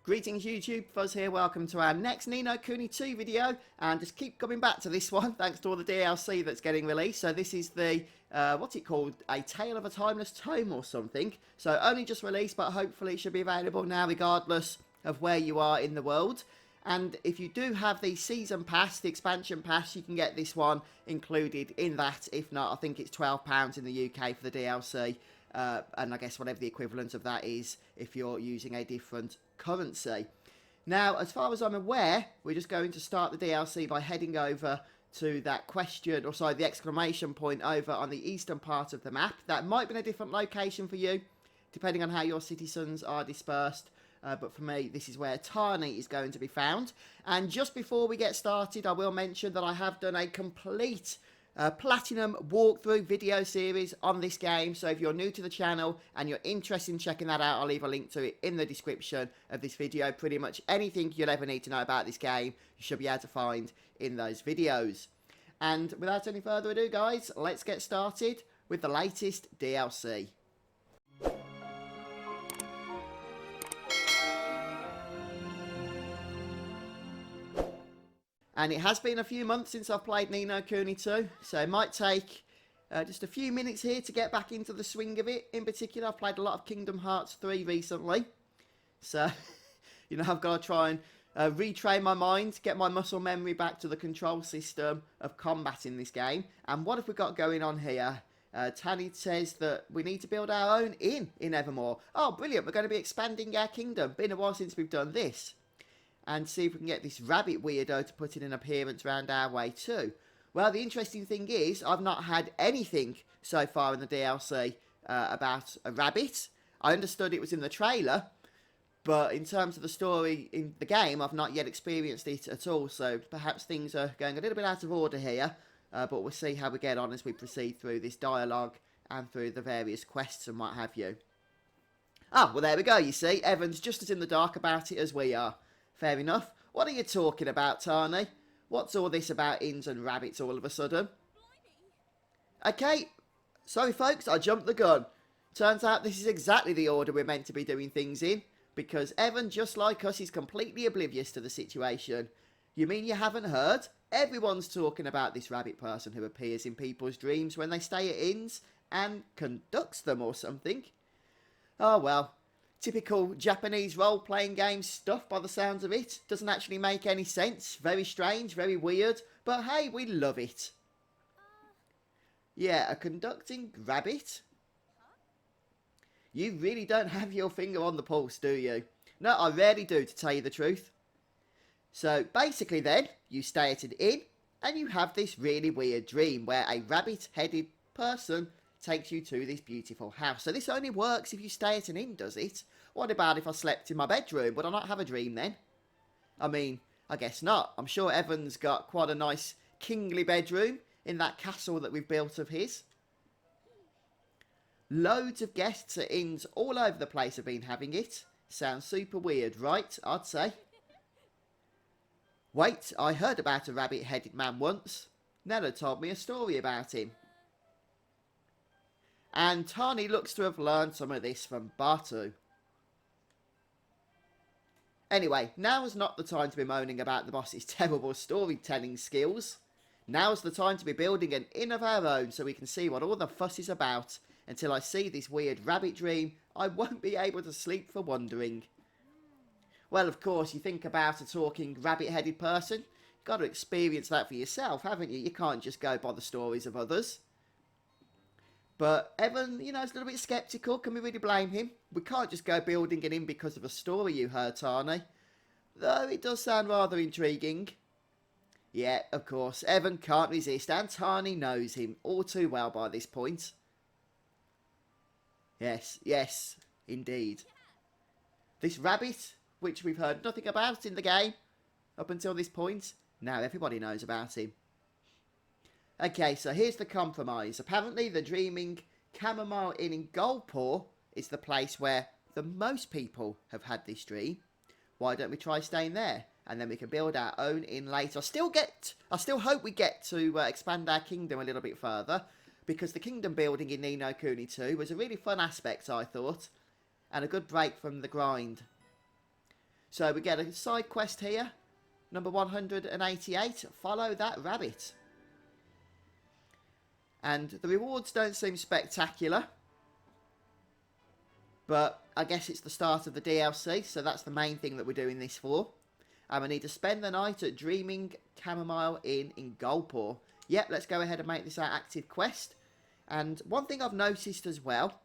Greetings YouTube, Fuzz here, welcome to our next Ni No Kuni 2 video, and just keep coming back to this one thanks to all the DLC that's getting released. So this is the, what's it called, A Tale of a Timeless Tome or something. So only just released, but hopefully it should be available now regardless of where you are in the world. And if you do have the Season Pass, the Expansion Pass, you can get this one included in that. If not, I think it's £12 in the UK for the DLC. And I guess whatever the equivalent of that is if you're using a different currency. Now, as far as I'm aware, we're just going to start the DLC by heading over to that question, or sorry, the exclamation point over on the eastern part of the map. That might be in a different location for you, depending on how your citizens are dispersed. But for me, this is where Tane is going to be found. And just before we get started, I will mention that I have done a complete platinum walkthrough video series on this game. So if you're new to the channel and you're interested in checking that out, I'll leave a link to it in the description of this video. Pretty much anything you'll ever need to know about this game, you should be able to find in those videos. And without any further ado, guys, let's get started with the latest DLC. And it has been a few months since I've played Ni No Kuni 2, so it might take just a few minutes here to get back into the swing of it. In particular, I've played a lot of Kingdom Hearts 3 recently. So, you know, I've got to try and retrain my mind, get my muscle memory back to the control system of combat in this game. And what have we got going on here? Tani says that we need to build our own inn in Evermore. Oh, brilliant, we're going to be expanding our kingdom. Been a while since we've done this. And see if we can get this rabbit weirdo to put in an appearance round our way too. Well, the interesting thing is, I've not had anything so far in the DLC about a rabbit. I understood it was in the trailer, but in terms of the story in the game, I've not yet experienced it at all. So perhaps things are going a little bit out of order here, but we'll see how we get on as we proceed through this dialogue and through the various quests and what have you. Ah, well there we go, you see. Evan's just as in the dark about it as we are. Fair enough. What are you talking about, Tani? What's all this about inns and rabbits all of a sudden? Okay, sorry folks, I jumped the gun. Turns out this is exactly the order we're meant to be doing things in, because Evan, just like us, is completely oblivious to the situation. You mean you haven't heard? Everyone's talking about this rabbit person who appears in people's dreams when they stay at inns and conducts them or something. Oh well. Typical Japanese role-playing game stuff by the sounds of it. Doesn't actually make any sense. Very strange, very weird. But hey, we love it. Yeah, a conducting rabbit? You really don't have your finger on the pulse, do you? No, I rarely do, to tell you the truth. So, basically then, you stay at an inn, and you have this really weird dream where a rabbit-headed person takes you to this beautiful house. So this only works if you stay at an inn, does it? What about if I slept in my bedroom? Would I not have a dream then? I mean, I guess not. I'm sure Evan's got quite a nice kingly bedroom in that castle that we've built of his. Loads of guests at inns all over the place have been having it. Sounds super weird, right? I'd say. Wait, I heard about a rabbit-headed man once. Nella told me a story about him. And Tani looks to have learned some of this from Batu. Anyway, now's not the time to be moaning about the boss's terrible storytelling skills. Now's the time to be building an inn of our own so we can see what all the fuss is about. Until I see this weird rabbit dream, I won't be able to sleep for wondering. Well, of course, you think about a talking rabbit-headed person. You've got to experience that for yourself, haven't you? You can't just go by the stories of others. But Evan, you know, is a little bit sceptical. Can we really blame him? We can't just go building an inn because of a story you heard, Tani. Though it does sound rather intriguing. Yeah, of course, Evan can't resist, and Tani knows him all too well by this point. Yes, indeed. This rabbit, which we've heard nothing about in the game up until this point, now everybody knows about him. Okay, so here's the compromise. Apparently the Dreaming Chamomile Inn in Golpor is the place where the most people have had this dream. Why don't we try staying there? And then we can build our own inn later. I still hope we get to expand our kingdom a little bit further, because the kingdom building in Ni No Kuni 2 was a really fun aspect, I thought, and a good break from the grind. So we get a side quest here, number 188, follow that rabbit. And the rewards don't seem spectacular, but I guess it's the start of the DLC, so that's the main thing that we're doing this for. And we need to spend the night at Dreaming Chamomile Inn in Golpor. Yep, let's go ahead and make this our active quest. And one thing I've noticed as well,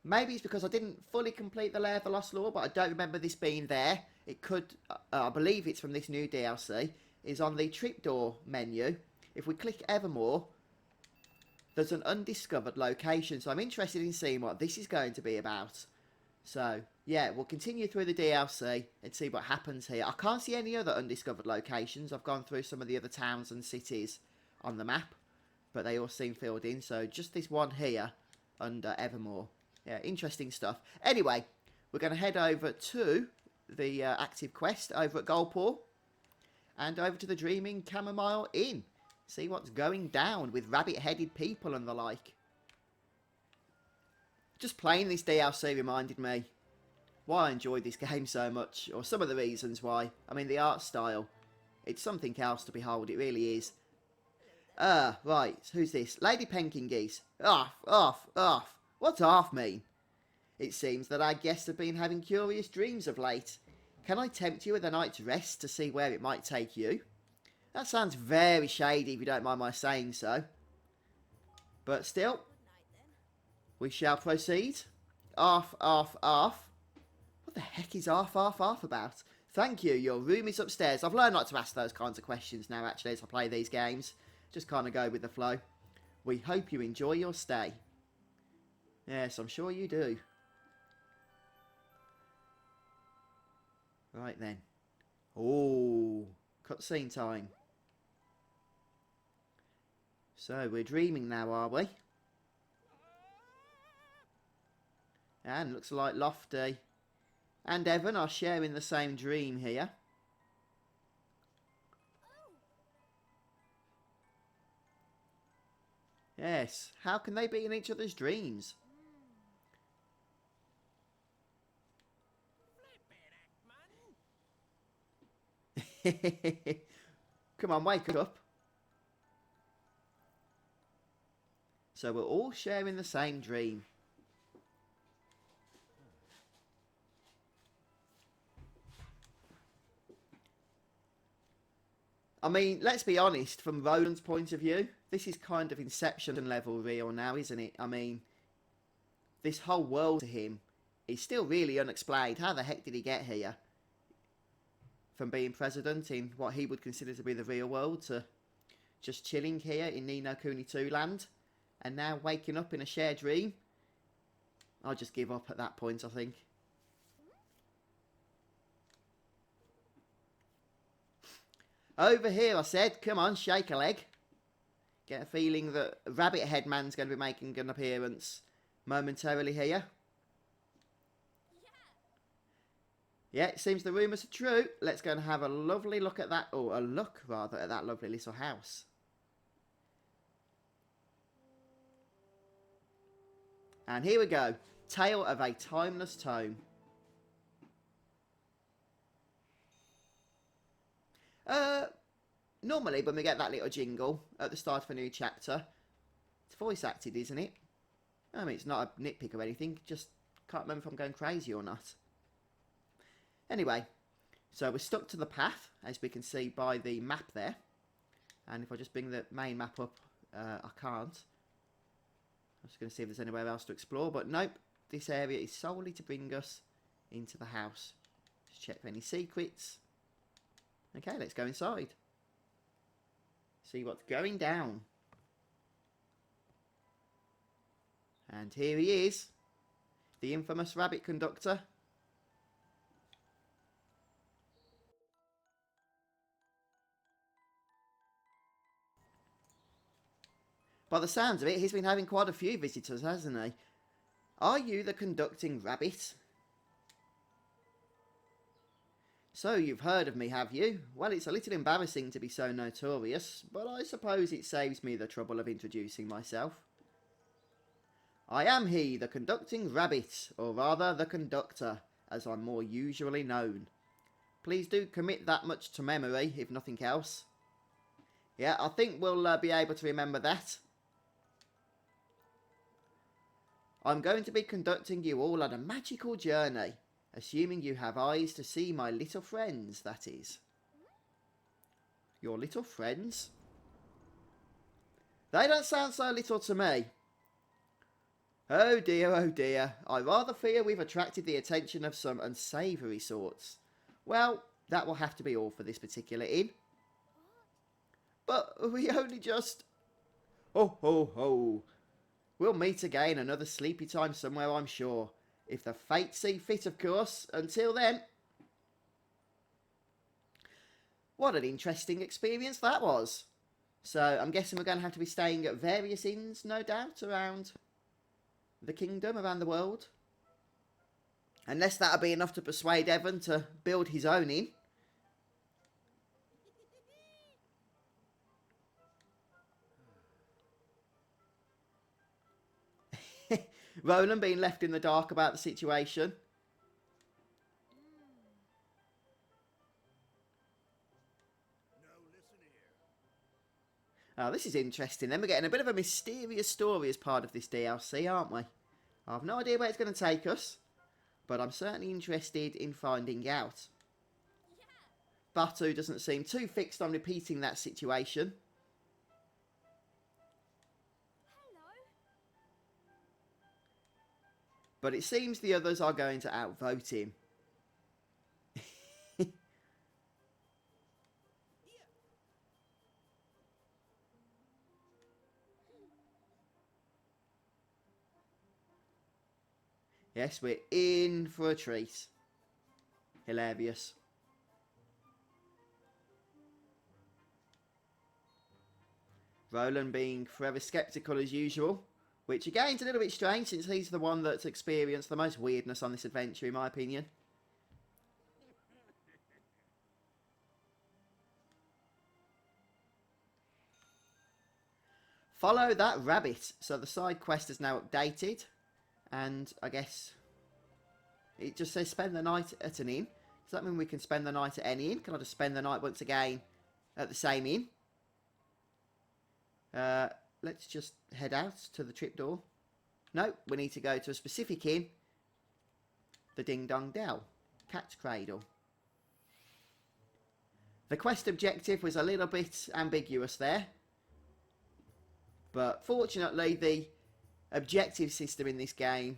maybe it's because I didn't fully complete the Lair of the Lost Lore, but I don't remember this being there. It could, I believe it's from this new DLC, is on the tripdoor menu. If we click Evermore, there's an undiscovered location, so I'm interested in seeing what this is going to be about. So, yeah, we'll continue through the DLC and see what happens here. I can't see any other undiscovered locations. I've gone through some of the other towns and cities on the map, but they all seem filled in. So, just this one here under Evermore. Yeah, interesting stuff. Anyway, we're going to head over to the active quest over at Golpor and over to the Dreaming Chamomile Inn. See what's going down with rabbit-headed people and the like. Just playing this DLC reminded me why I enjoyed this game so much, or some of the reasons why. I mean, the art style, it's something else to behold, it really is. Right, who's this? Lady Penkin Geese. Off. What's off mean? It seems that our guests have been having curious dreams of late. Can I tempt you with a night's rest to see where it might take you? That sounds very shady, if you don't mind my saying so. But still, we shall proceed. Off. What the heck is off about? Thank you, your room is upstairs. I've learned not to ask those kinds of questions now, actually, as I play these games. Just kind of go with the flow. We hope you enjoy your stay. Yes, I'm sure you do. Right then. Oh, cutscene time. So, we're dreaming now, are we? And looks like Lofty and Evan are sharing the same dream here. Yes, how can they be in each other's dreams? Come on, wake up. So we're all sharing the same dream. I mean, let's be honest, from Roland's point of view, this is kind of Inception level real now, isn't it? I mean, this whole world to him is still really unexplained. How the heck did he get here? From being president in what he would consider to be the real world to just chilling here in Ni no Kuni II land and now waking up in a shared dream. I'll just give up at that point, I think. Over here, I said. Come on, shake a leg. Get a feeling that Rabbit Head Man's going to be making an appearance momentarily here. Yeah, it seems the rumours are true. Let's go and have a lovely look at that, or a look rather, at that lovely little house. And here we go. Tale of a Timeless Tome. Normally when we get that little jingle at the start of a new chapter, it's voice acted, isn't it? I mean, it's not a nitpick or anything, just can't remember if I'm going crazy or not. Anyway, so we're stuck to the path, as we can see by the map there. And if I just bring the main map up, I can't. I'm just going to see if there's anywhere else to explore, but nope. This area is solely to bring us into the house. Just check for any secrets. Okay, let's go inside. See what's going down. And here he is. The infamous rabbit conductor. By the sounds of it, he's been having quite a few visitors, hasn't he? Are you the conducting rabbit? So you've heard of me, have you? Well, it's a little embarrassing to be so notorious, but I suppose it saves me the trouble of introducing myself. I am he, the conducting rabbit, or rather the conductor, as I'm more usually known. Please do commit that much to memory, if nothing else. Yeah, I think we'll be able to remember that. I'm going to be conducting you all on a magical journey, assuming you have eyes to see my little friends, that is. Your little friends? They don't sound so little to me. Oh dear, I rather fear we've attracted the attention of some unsavoury sorts. Well, that will have to be all for this particular inn. But we only just... Ho, ho, ho. We'll meet again another sleepy time somewhere, I'm sure. If the fates see fit, of course. Until then... What an interesting experience that was. So, I'm guessing we're going to have to be staying at various inns, no doubt, around the kingdom, around the world. Unless that'll be enough to persuade Evan to build his own inn. Roland being left in the dark about the situation. Oh, this is interesting. Then we're getting a bit of a mysterious story as part of this DLC, aren't we? I have no idea where it's going to take us, but I'm certainly interested in finding out. Batu doesn't seem too fixed on repeating that situation. But it seems the others are going to outvote him. Yes, we're in for a treat. Hilarious. Roland being forever sceptical as usual. Which again is a little bit strange since he's the one that's experienced the most weirdness on this adventure in my opinion. Follow that rabbit. So the side quest is now updated. And I guess it just says spend the night at an inn. Does that mean we can spend the night at any inn? Can I just spend the night once again at the same inn? Let's just head out to the trapdoor. No, we need to go to a specific inn. The Ding Dong Dell. Cat's Cradle. The quest objective was a little bit ambiguous there. But fortunately, the objective system in this game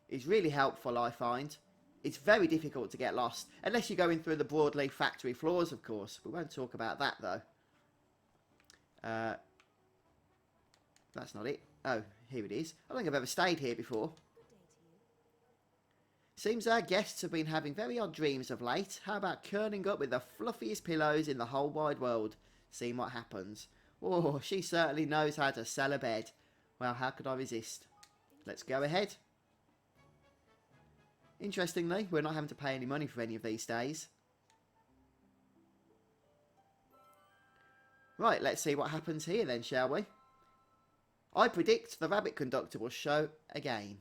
is really helpful, I find. It's very difficult to get lost. Unless you're going through the Broadleaf factory floors, of course. We won't talk about that, though. That's not it. Oh, here it is. I don't think I've ever stayed here before. Seems our guests have been having very odd dreams of late. How about curling up with the fluffiest pillows in the whole wide world? Seeing what happens. Oh, she certainly knows how to sell a bed. Well, how could I resist? Let's go ahead. Interestingly, we're not having to pay any money for any of these stays. Right, let's see what happens here then, shall we? I predict the rabbit conductor will show again.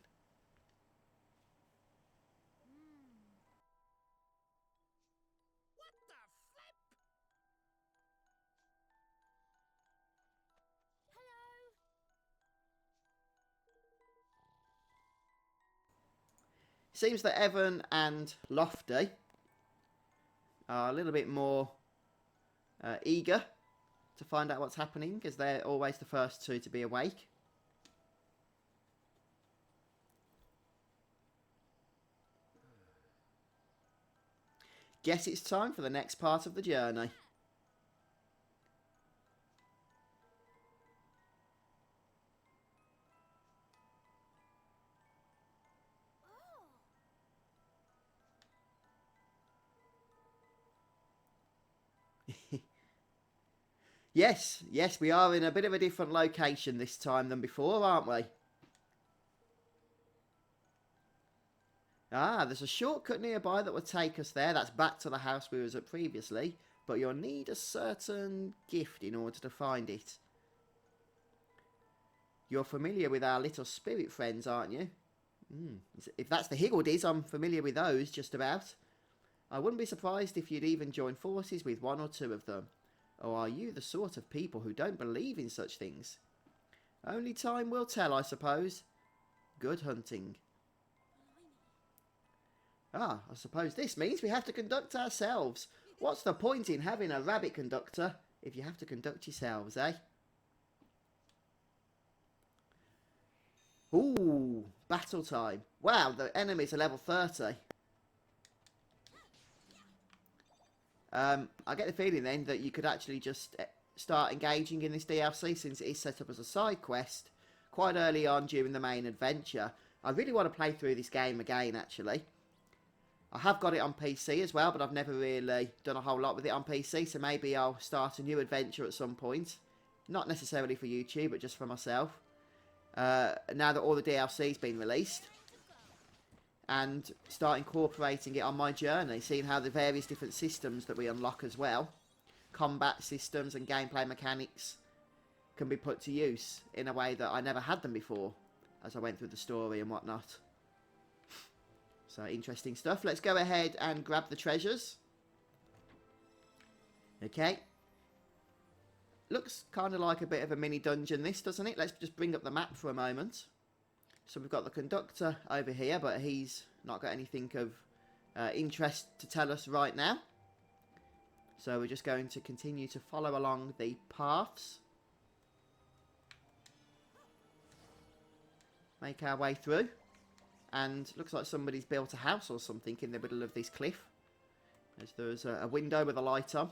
What the flip? Hello. Seems that Evan and Lofty are a little bit more eager to find out what's happening, because they're always the first two to be awake. Guess it's time for the next part of the journey. Yes, we are in a bit of a different location this time than before, aren't we? Ah, there's a shortcut nearby that will take us there. That's back to the house we was at previously. But you'll need a certain gift in order to find it. You're familiar with our little spirit friends, aren't you? If that's the Higgledies, I'm familiar with those, just about. I wouldn't be surprised if you'd even join forces with one or two of them. Or are you the sort of people who don't believe in such things? Only time will tell, I suppose. Good hunting. Ah, I suppose this means we have to conduct ourselves. What's the point in having a rabbit conductor if you have to conduct yourselves, eh? Ooh, battle time. Wow, the enemies are level 30. I get the feeling then that you could actually just start engaging in this DLC, since it is set up as a side quest quite early on during the main adventure. I really want to play through this game again, actually. I have got it on PC as well, but I've never really done a whole lot with it on PC, so maybe I'll start a new adventure at some point. Not necessarily for YouTube, but just for myself. Now that all the DLC's been released. And start incorporating it on my journey, seeing how the various different systems that we unlock as well, combat systems and gameplay mechanics, can be put to use in a way that I never had them before, as I went through the story and whatnot. So, interesting stuff. Let's go ahead and grab the treasures. Okay. Looks kind of like a bit of a mini dungeon, this, doesn't it? Let's just bring up the map for a moment. So we've got the conductor over here, but he's not got anything of interest to tell us right now. So we're just going to continue to follow along the paths. Make our way through. And looks like somebody's built a house or something in the middle of this cliff. As there's a window with a light on.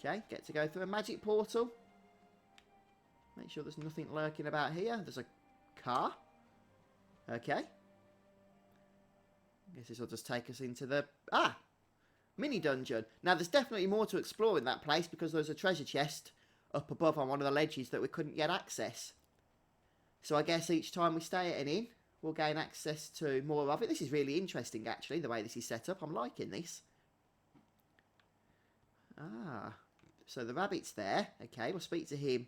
Okay, get to go through a magic portal. Make sure there's nothing lurking about here. There's a car. Okay. Guess this will just take us into the... mini dungeon. Now, there's definitely more to explore in that place, because there's a treasure chest up above on one of the ledges that we couldn't get access. So I guess each time we stay at an inn, we'll gain access to more of it. This is really interesting, actually, the way this is set up. I'm liking this. So the rabbit's there. Okay, we'll speak to him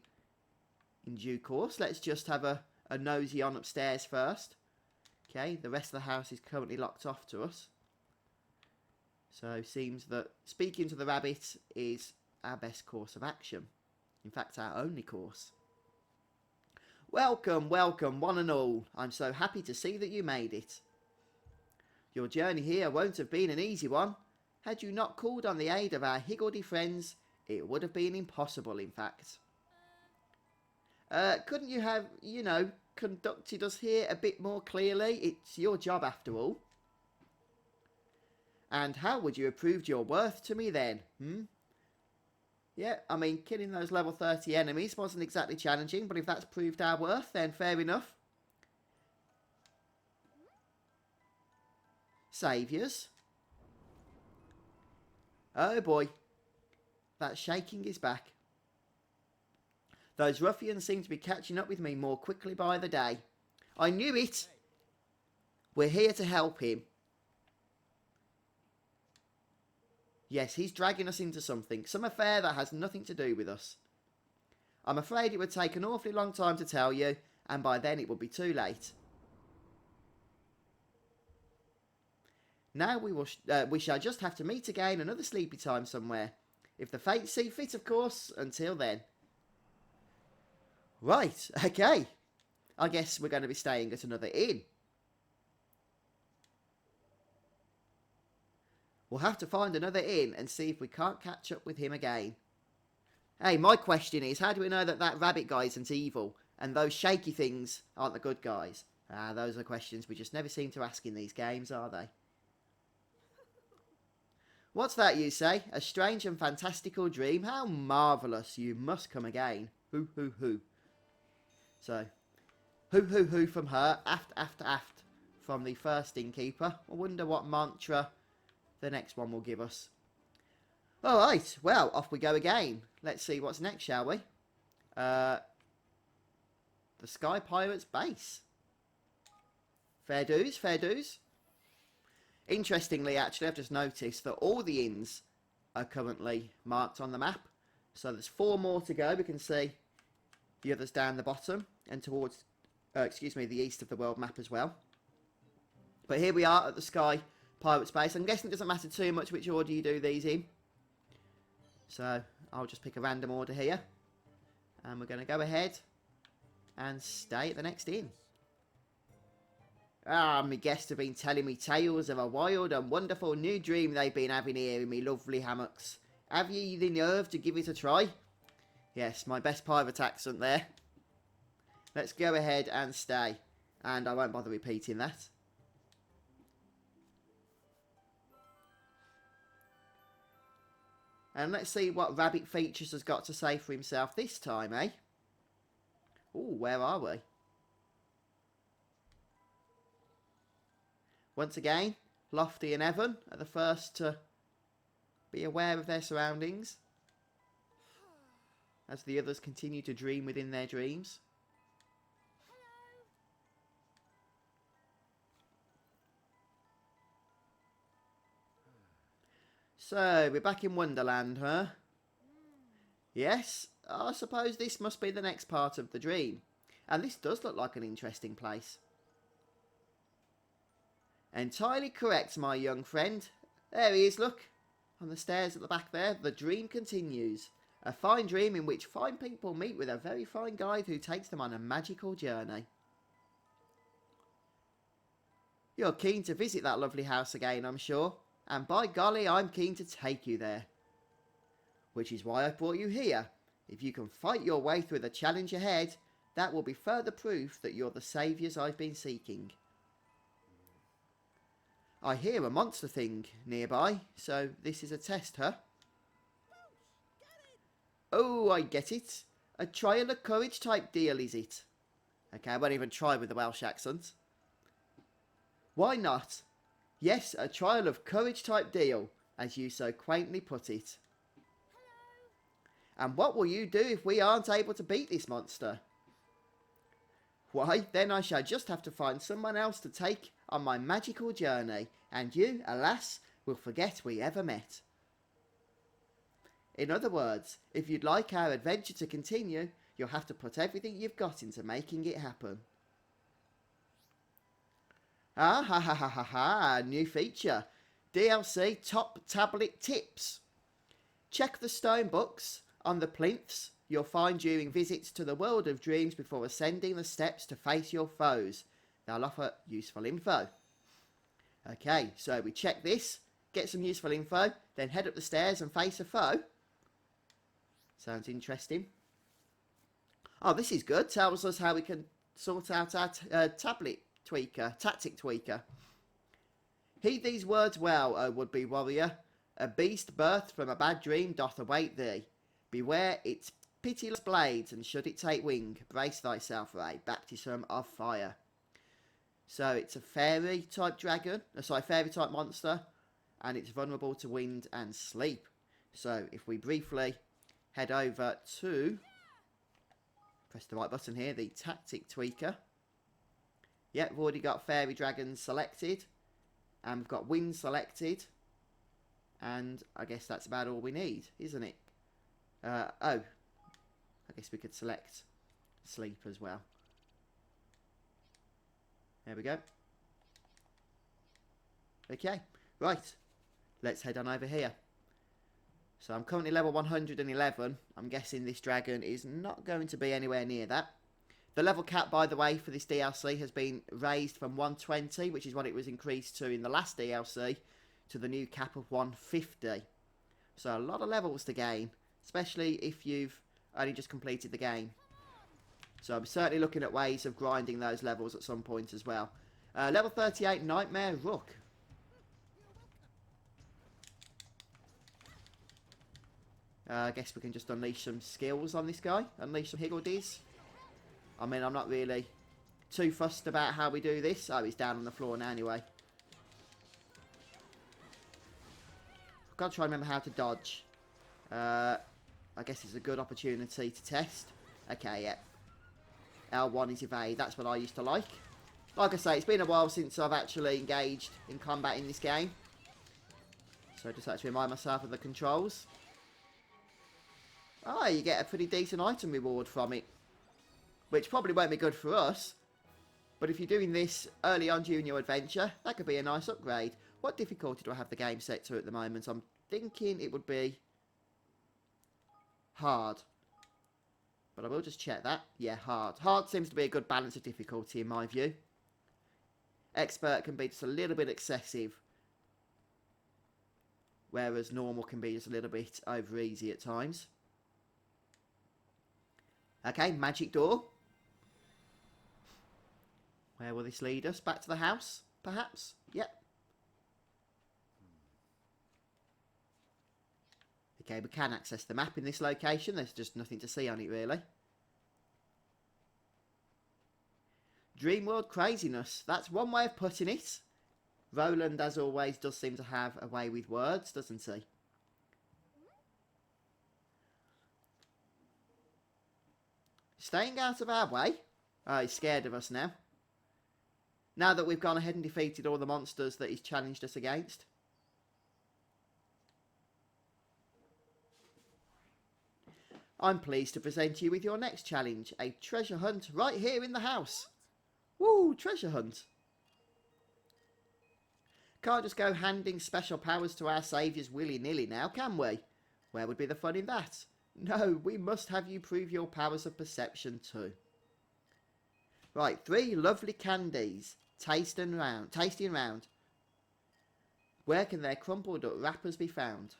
in due course. Let's just have a nosy on upstairs first. Okay, the rest of the house is currently locked off to us. So seems that speaking to the rabbit is our best course of action. In fact, our only course. Welcome, welcome, one and all. I'm so happy to see that you made it. Your journey here won't have been an easy one. Had you not called on the aid of our higgledy friends, it would have been impossible, in fact. Couldn't you have, you know, conducted us here a bit more clearly? It's your job, after all. And how would you have proved your worth to me then, Yeah, I mean, killing those level 30 enemies wasn't exactly challenging, but if that's proved our worth, then fair enough. Saviours. Oh boy. That shaking is back. Those ruffians seem to be catching up with me more quickly by the day. I knew it! We're here to help him. Yes, he's dragging us into something. Some affair that has nothing to do with us. I'm afraid it would take an awfully long time to tell you, and by then it would be too late. Now we shall just have to meet again another sleepy time somewhere. If the fates see fit, of course, until then. Right, okay. I guess we're going to be staying at another inn. We'll have to find another inn and see if we can't catch up with him again. Hey, my question is, how do we know that that rabbit guy isn't evil and those shaky things aren't the good guys? Those are questions we just never seem to ask in these games, are they? What's that you say? A strange and fantastical dream? How marvellous. You must come again. Hoo, hoo, hoo. So, hoo, hoo, hoo from her. Aft, aft, aft from the first innkeeper. I wonder what mantra the next one will give us. Alright, well, off we go again. Let's see what's next, shall we? The Sky Pirates base. Fair dues, fair dues. Interestingly, actually, I've just noticed that all the inns are currently marked on the map. So there's 4 more to go. We can see the others down the bottom and towards excuse me, the east of the world map as well. But here we are at the Sky Pirate Space. I'm guessing it doesn't matter too much which order you do these in. So I'll just pick a random order here. And we're going to go ahead and stay at the next inn. Ah, my guests have been telling me tales of a wild and wonderful new dream they've been having here in me lovely hammocks. Have ye the nerve to give it a try? Yes, my best pirate accent there. Let's go ahead and stay. And I won't bother repeating that. And let's see what Rabbit Features has got to say for himself this time, eh? Ooh, where are we? Once again, Lofty and Evan are the first to be aware of their surroundings, as the others continue to dream within their dreams. So, we're back in Wonderland, huh? Yes, I suppose this must be the next part of the dream. And this does look like an interesting place. Entirely correct, my young friend. There he is, look. On the stairs at the back there, the dream continues. A fine dream in which fine people meet with a very fine guide who takes them on a magical journey. You're keen to visit that lovely house again, I'm sure. And by golly, I'm keen to take you there. Which is why I brought you here. If you can fight your way through the challenge ahead, that will be further proof that you're the saviours I've been seeking. I hear a monster thing nearby, so this is a test, huh? Oh, I get it. A trial of courage type deal, is it? Okay, I won't even try with the Welsh accent. Why not? Yes, a trial of courage type deal, as you so quaintly put it. And what will you do if we aren't able to beat this monster? Why, then I shall just have to find someone else to take on my magical journey, and you, alas, will forget we ever met. In other words, if you'd like our adventure to continue, you'll have to put everything you've got into making it happen. Ah ha ha ha ha ha, new feature. DLC Top Tablet Tips. Check the stone books on the plinths you'll find during visits to the world of dreams before ascending the steps to face your foes. They'll offer useful info. Okay, so we check this, get some useful info, then head up the stairs and face a foe. Sounds interesting. Oh, this is good. Tells us how we can sort out our tactic tweaker. Heed these words well, O would-be warrior. A beast birthed from a bad dream doth await thee. Beware its pitiless blades, and should it take wing, brace thyself for a baptism of fire. So it's a fairy type dragon, fairy type monster, and it's vulnerable to wind and sleep. So if we briefly head over to, press the right button here, the tactic tweaker. Yep, we've already got fairy dragons selected, and we've got wind selected, and I guess that's about all we need, isn't it? Oh, I guess we could select sleep as well. There we go. Okay, right. Let's head on over here. So I'm currently level 111. I'm guessing this dragon is not going to be anywhere near that. The level cap, by the way, for this DLC has been raised from 120, which is what it was increased to in the last DLC, to the new cap of 150. So a lot of levels to gain, especially if you've only just completed the game. So I'm certainly looking at ways of grinding those levels at some point as well. Level 38, Nightmare Rook. I guess we can just unleash some skills on this guy. Unleash some higgledies. I mean, I'm not really too fussed about how we do this. Oh, he's down on the floor now anyway. I've got to try and remember how to dodge. I guess it's a good opportunity to test. Okay, yeah. L1 is evade. That's what I used to like. Like I say, it's been a while since I've actually engaged in combat in this game. So I just have to remind myself of the controls. Oh, you get a pretty decent item reward from it. Which probably won't be good for us. But if you're doing this early on during your adventure, that could be a nice upgrade. What difficulty do I have the game set to at the moment? I'm thinking it would be hard. But I will just check that. Yeah, hard. Hard seems to be a good balance of difficulty in my view. Expert can be just a little bit excessive, whereas normal can be just a little bit over easy at times. Okay, magic door. Where will this lead us? Back to the house, perhaps? Yep. Okay, we can access the map in this location. There's just nothing to see on it, really. Dreamworld craziness. That's one way of putting it. Roland, as always, does seem to have a way with words, doesn't he? Staying out of our way. Oh, he's scared of us now. Now that we've gone ahead and defeated all the monsters that he's challenged us against. I'm pleased to present you with your next challenge. A treasure hunt right here in the house. Woo, treasure hunt. Can't just go handing special powers to our saviours willy-nilly now, can we? Where would be the fun in that? No, we must have you prove your powers of perception too. Right, 3 lovely candies. Tasty and round. Where can their crumpled up wrappers be found?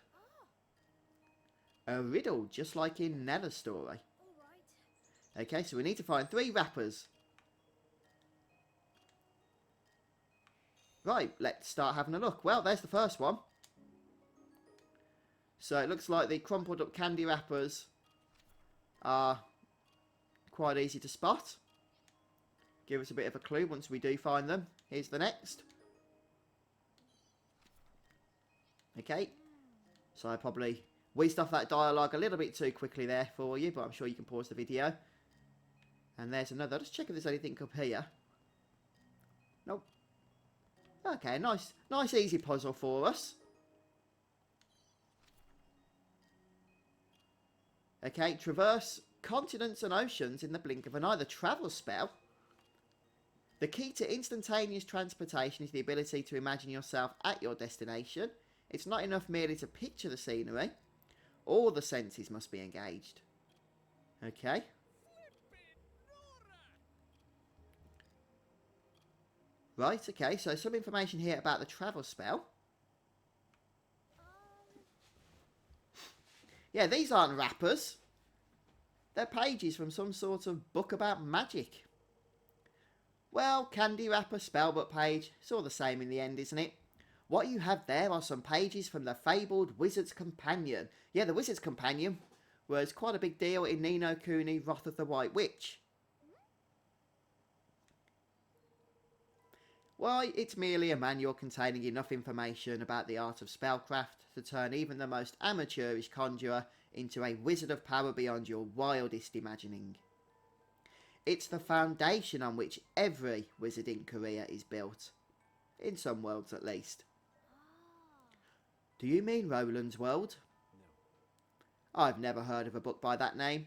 A riddle, just like in Nella's story. Okay, so we need to find 3 wrappers. Right, let's start having a look. Well, there's the first one. So it looks like the crumpled up candy wrappers are quite easy to spot. Give us a bit of a clue once we do find them. Here's the next. Okay, so I probably whizzed off that dialogue a little bit too quickly there for you, but I'm sure you can pause the video. And there's another. Let's check if there's anything up here. Nope. Okay, nice easy puzzle for us. Okay, traverse continents and oceans in the blink of an eye. The travel spell. The key to instantaneous transportation is the ability to imagine yourself at your destination. It's not enough merely to picture the scenery. All the senses must be engaged. Okay. Right, okay, so some information here about the travel spell. Yeah, these aren't wrappers. They're pages from some sort of book about magic. Well, candy wrapper, spellbook page, it's all the same in the end, isn't it? What you have there are some pages from the fabled Wizard's Companion. Yeah, the Wizard's Companion was quite a big deal in Ni no Kuni, Wrath of the White Witch. Why, it's merely a manual containing enough information about the art of spellcraft to turn even the most amateurish conjurer into a wizard of power beyond your wildest imagining. It's the foundation on which every wizarding career is built. In some worlds at least. Do you mean Roland's World? No. I've never heard of a book by that name.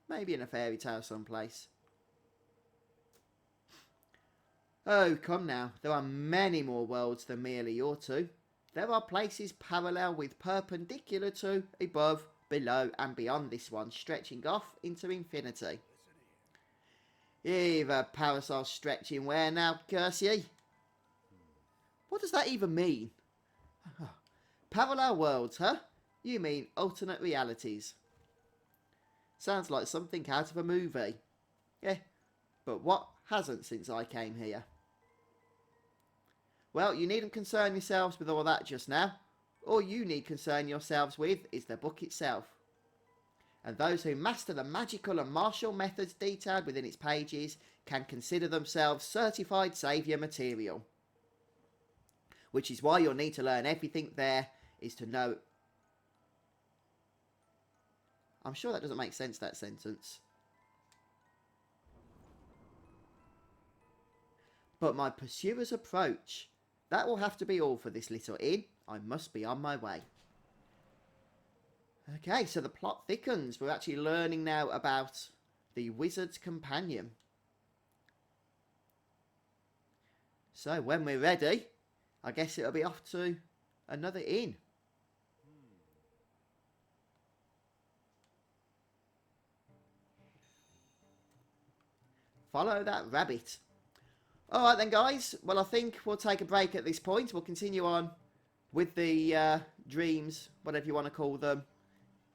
Maybe in a fairy tale someplace. Oh, come now. There are many more worlds than merely your 2. There are places parallel with perpendicular to, above, below and beyond this one, stretching off into infinity. The parasol stretching where now, curse ye? What does that even mean? Parallel worlds, huh? You mean alternate realities. Sounds like something out of a movie. Yeah, but what hasn't since I came here? Well, you needn't concern yourselves with all that just now. All you need concern yourselves with is the book itself. And those who master the magical and martial methods detailed within its pages can consider themselves certified saviour material. Which is why you'll need to learn everything there is to know... I'm sure that doesn't make sense, that sentence. But my pursuer's approach, that will have to be all for this little inn. I must be on my way. Okay, so the plot thickens. We're actually learning now about the Wizard's Companion. So when we're ready, I guess it'll be off to another inn. Follow that rabbit. Alright then guys, well I think we'll take a break at this point. We'll continue on with the dreams, whatever you want to call them,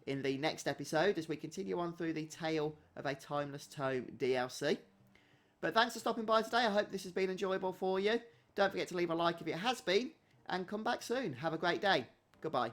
in the next episode as we continue on through the Tale of a Timeless Tome DLC. But thanks for stopping by today. I hope this has been enjoyable for you. Don't forget to leave a like if it has been, and come back soon. Have a great day. Goodbye.